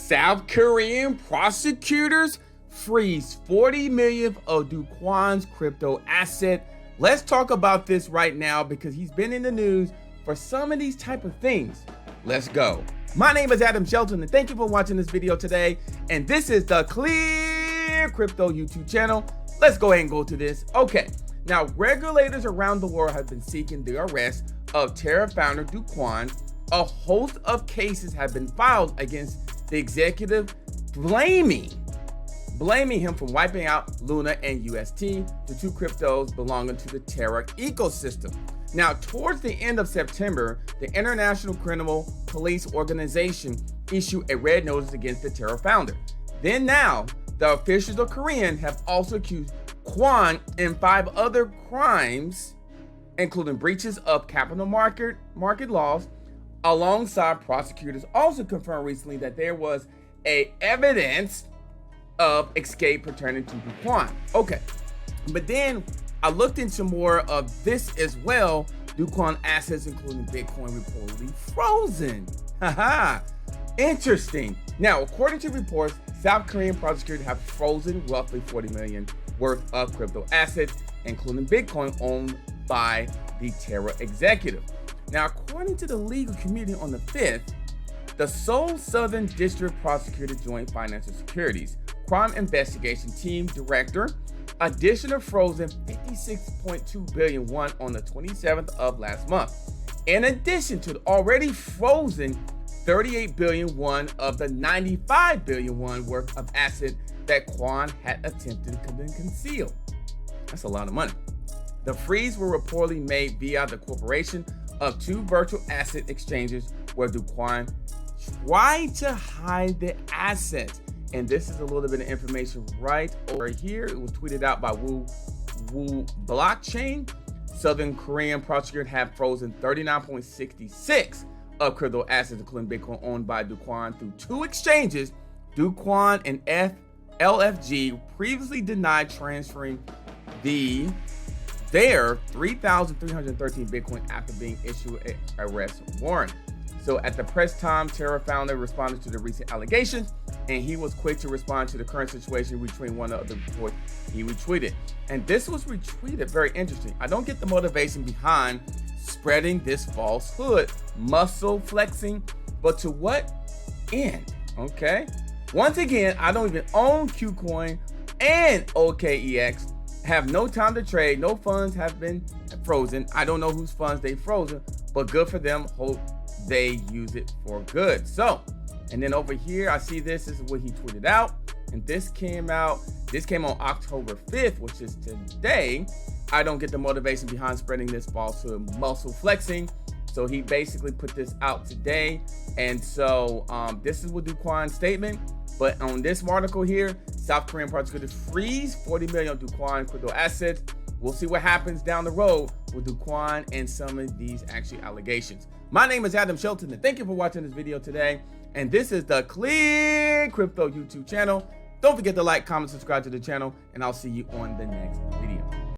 South Korean prosecutors freeze 40 million of Do Kwon's crypto asset. Let's talk about this right now because he's been in the news for some of these type of things. Let's go. My name is Adam Shelton and thank you for watching this video today. And this is the ClearCryptos YouTube channel. Let's go ahead and go to this. Okay, now regulators around the world have been seeking the arrest of Terra founder Do Kwon. A host of cases have been filed against the executive, blaming him for wiping out LUNA and UST, the two cryptos belonging to the Terra ecosystem. Now, towards the end of September, the International Criminal Police Organization issued a red notice against the Terra founder. Then now, the officials of Korean have also accused Kwon in 5 other crimes, including breaches of capital market laws. Alongside, prosecutors also confirmed recently that there was evidence of escape pertaining to Do Kwon. Okay, but then I looked into more of this as well. Do Kwon assets, including Bitcoin, reportedly frozen. Haha, interesting. Now, according to reports, South Korean prosecutors have frozen roughly 40 million worth of crypto assets, including Bitcoin owned by the Terra executive. Now, according to the legal community on the 5th, the Seoul Southern District Prosecutor Joint Financial Securities Crime Investigation Team Director additional frozen 56.2 billion won on the 27th of last month, in addition to the already frozen 38 billion won of the 95 billion won worth of asset that Kwon had attempted to conceal. That's a lot of money. The freeze were reportedly made via the corporation of 2 virtual asset exchanges where Do Kwon tried to hide the assets. And this is a little bit of information right over here. It was tweeted out by Woo Blockchain. Southern Korean prosecutors have frozen 39.66 of crypto assets, including Bitcoin owned by Do Kwon through 2 exchanges. Do Kwon and LFG previously denied transferring their 3,313 Bitcoin after being issued an arrest warrant. So at the press time, Terra founder responded to the recent allegations, and he was quick to respond to the current situation, retweeting one of the reports he retweeted. And this was retweeted, very interesting. I don't get the motivation behind spreading this falsehood, muscle flexing, but to what end? Okay. Once again, I don't even own KuCoin and OKEX. Have no time to trade. No funds have been frozen. I don't know whose funds they frozen, but good for them. Hope they use it for good. So, and then over here, I see this is what he tweeted out, and this came on October 5th, which is today. I don't get the motivation behind spreading this falsehood, muscle flexing. So he basically put this out today, and so this is what Do Kwon's statement. But on this article here, South Korean prosecutors freeze 40 million Do Kwon crypto assets. We'll see what happens down the road with Do Kwon and some of these actually allegations. My name is Adam Shelton, and thank you for watching this video today. And this is the ClearCryptos YouTube channel. Don't forget to like, comment, subscribe to the channel, and I'll see you on the next video.